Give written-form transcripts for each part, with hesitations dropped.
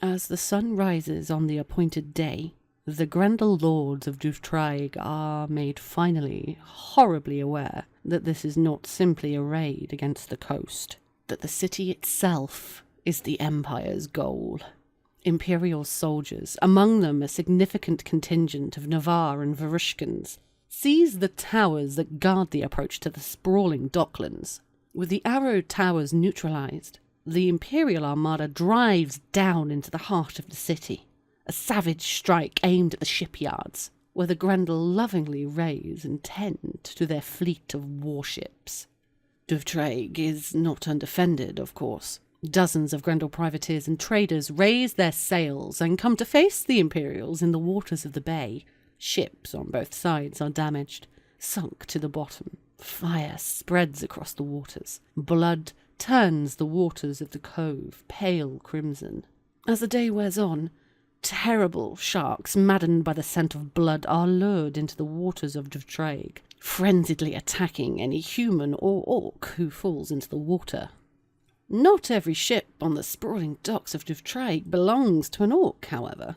As the sun rises on the appointed day, the Grendel lords of Dubhtraig are made finally horribly aware that this is not simply a raid against the coast, that the city itself is the Empire's goal. Imperial soldiers, among them a significant contingent of Navarre and Varushkans, seize the towers that guard the approach to the sprawling docklands. With the arrowed towers neutralized, the Imperial Armada drives down into the heart of the city, a savage strike aimed at the shipyards, where the Grendel lovingly raise and tend to their fleet of warships. Dubhtraig is not undefended, of course. Dozens of Grendel privateers and traders raise their sails and come to face the Imperials in the waters of the bay. Ships on both sides are damaged, sunk to the bottom. Fire spreads across the waters. Blood turns the waters of the cove pale crimson. As the day wears on, terrible sharks, maddened by the scent of blood, are lured into the waters of Dubhtraig, frenziedly attacking any human or orc who falls into the water. Not every ship on the sprawling docks of Dubhtraig belongs to an orc, however.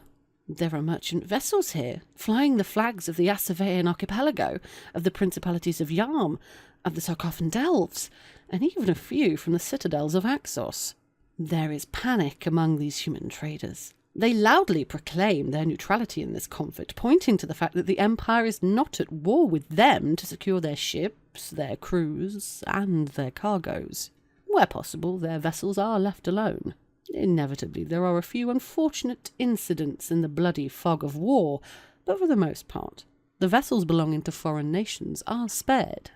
There are merchant vessels here, flying the flags of the Asavean archipelago, of the principalities of Yarm, of the Sarkophan Delves, and even a few from the citadels of Axos. There is panic among these human traders. They loudly proclaim their neutrality in this conflict, pointing to the fact that the Empire is not at war with them to secure their ships, their crews, and their cargoes. Where possible, their vessels are left alone. Inevitably, there are a few unfortunate incidents in the bloody fog of war, but for the most part, the vessels belonging to foreign nations are spared.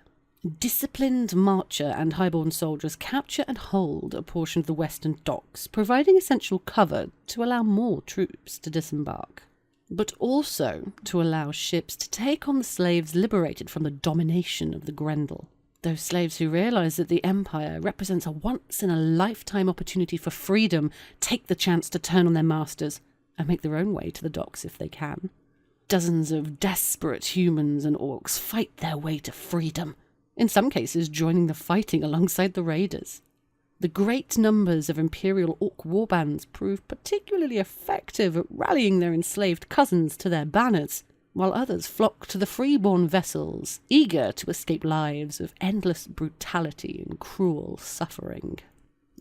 Disciplined marcher and highborn soldiers capture and hold a portion of the western docks, providing essential cover to allow more troops to disembark, but also to allow ships to take on the slaves liberated from the domination of the Grendel. Those slaves who realize that the Empire represents a once-in-a-lifetime opportunity for freedom take the chance to turn on their masters and make their own way to the docks if they can. Dozens of desperate humans and orcs fight their way to freedom, in some cases joining the fighting alongside the raiders. The great numbers of Imperial orc warbands prove particularly effective at rallying their enslaved cousins to their banners, while others flock to the freeborn vessels, eager to escape lives of endless brutality and cruel suffering.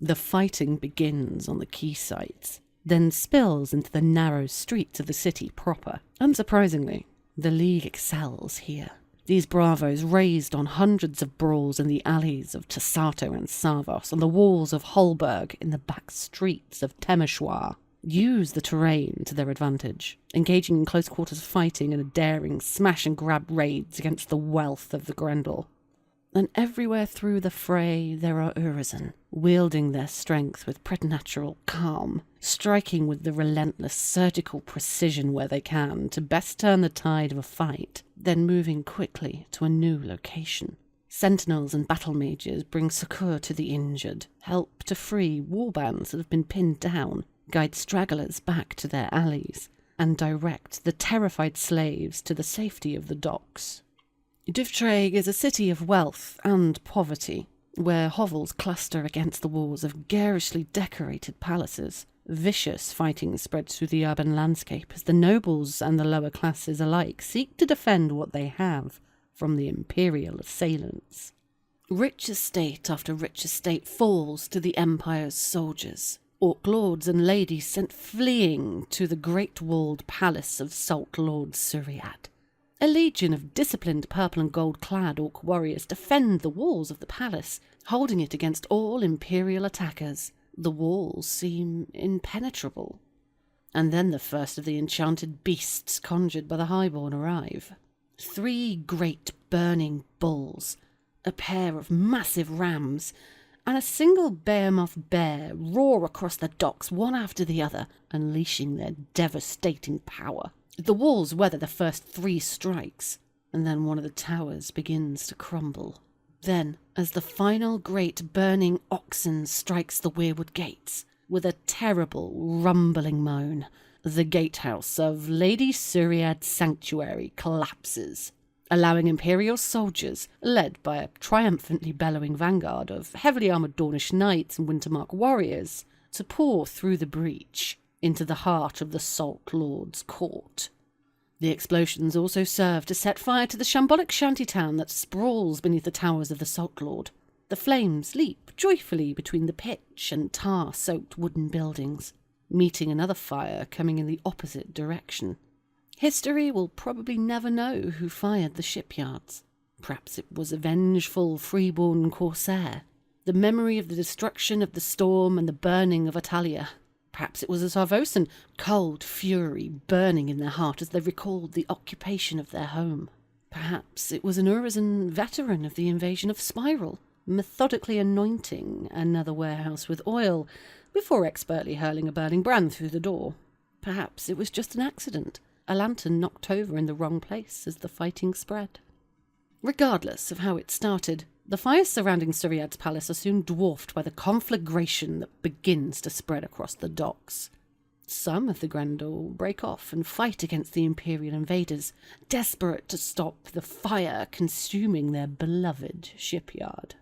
The fighting begins on the quaysides, then spills into the narrow streets of the city proper. Unsurprisingly, the League excels here. These bravos raised on hundreds of brawls in the alleys of Tassato and Savos, on the walls of Holberg, in the back streets of Temeshwar, use the terrain to their advantage, engaging in close quarters fighting and daring smash-and-grab raids against the wealth of the Grendel. And everywhere through the fray there are Urizen, wielding their strength with preternatural calm, striking with the relentless surgical precision where they can to best turn the tide of a fight, then moving quickly to a new location. Sentinels and battle mages bring succour to the injured, help to free warbands that have been pinned down, guide stragglers back to their alleys, and direct the terrified slaves to the safety of the docks. Dubhtraig is a city of wealth and poverty, where hovels cluster against the walls of garishly decorated palaces. Vicious fighting spreads through the urban landscape as the nobles and the lower classes alike seek to defend what they have from the imperial assailants. Rich estate after rich estate falls to the Empire's soldiers. Orc lords and ladies sent fleeing to the great walled palace of Salt Lord Suriad. A legion of disciplined purple and gold-clad orc warriors defend the walls of the palace, holding it against all imperial attackers. The walls seem impenetrable. And then the first of the enchanted beasts conjured by the Highborn arrive. 3 great burning bulls, a pair of massive rams, and a single behemoth bear roar across the docks one after the other, unleashing their devastating power. The walls weather the first 3 strikes, and then one of the towers begins to crumble. Then, as the final great burning oxen strikes the weirwood gates, with a terrible rumbling moan, the gatehouse of Lady Suriad's sanctuary collapses, allowing Imperial soldiers, led by a triumphantly bellowing vanguard of heavily armoured Dornish knights and Wintermark warriors, to pour through the breach. into the heart of the Salt Lord's court. The explosions also serve to set fire to the shambolic shantytown that sprawls beneath the towers of the Salt Lord. The flames leap joyfully between the pitch and tar-soaked wooden buildings, meeting another fire coming in the opposite direction. History will probably never know who fired the shipyards. Perhaps it was a vengeful, freeborn corsair. The memory of the destruction of the Storm and the burning of Italia. Perhaps it was a Sarvosan, cold fury burning in their heart as they recalled the occupation of their home. Perhaps it was an Urizen veteran of the invasion of Spiral, methodically anointing another warehouse with oil before expertly hurling a burning brand through the door. Perhaps it was just an accident, a lantern knocked over in the wrong place as the fighting spread. Regardless of how it started, the fires surrounding Suriad's palace are soon dwarfed by the conflagration that begins to spread across the docks. Some of the Grendel break off and fight against the Imperial invaders, desperate to stop the fire consuming their beloved shipyard.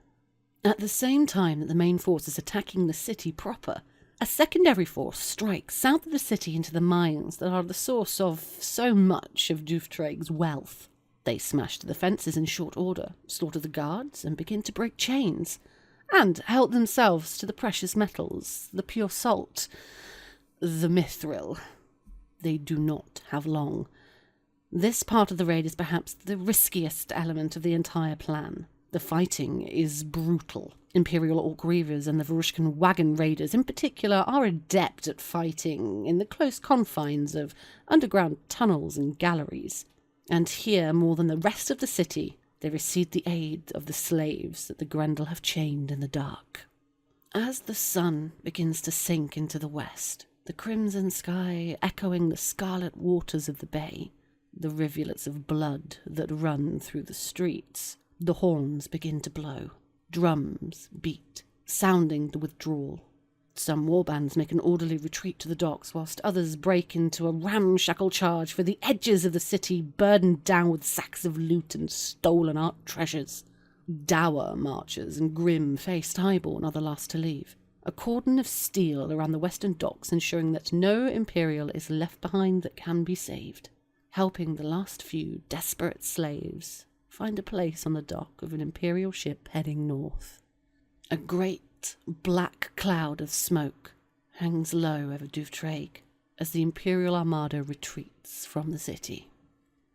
At the same time that the main force is attacking the city proper, a secondary force strikes south of the city into the mines that are the source of so much of Dubhtraig's wealth. They smash the defences in short order, slaughter the guards, and begin to break chains, and help themselves to the precious metals, the pure salt, the mithril. They do not have long. This part of the raid is perhaps the riskiest element of the entire plan. The fighting is brutal. Imperial Orc Reavers and the Varushkan Wagon Raiders in particular are adept at fighting in the close confines of underground tunnels and galleries. And here, more than the rest of the city, they receive the aid of the slaves that the Grendel have chained in the dark. As the sun begins to sink into the west, the crimson sky echoing the scarlet waters of the bay, the rivulets of blood that run through the streets, the horns begin to blow. Drums beat, sounding the withdrawal. Some warbands make an orderly retreat to the docks, whilst others break into a ramshackle charge for the edges of the city burdened down with sacks of loot and stolen art treasures. Dour marchers and grim-faced highborn are the last to leave. A cordon of steel around the western docks ensuring that no Imperial is left behind that can be saved, helping the last few desperate slaves find a place on the dock of an Imperial ship heading north. A great black cloud of smoke hangs low over Dubhtraig as the Imperial Armada retreats from the city.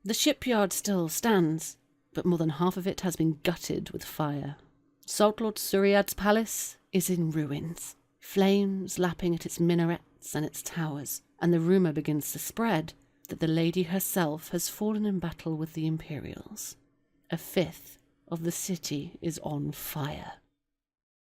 The shipyard still stands, but more than half of it has been gutted with fire. Salt Lord Suriad's palace is in ruins, flames lapping at its minarets and its towers, and the rumour begins to spread that the lady herself has fallen in battle with the Imperials. A fifth of the city is on fire.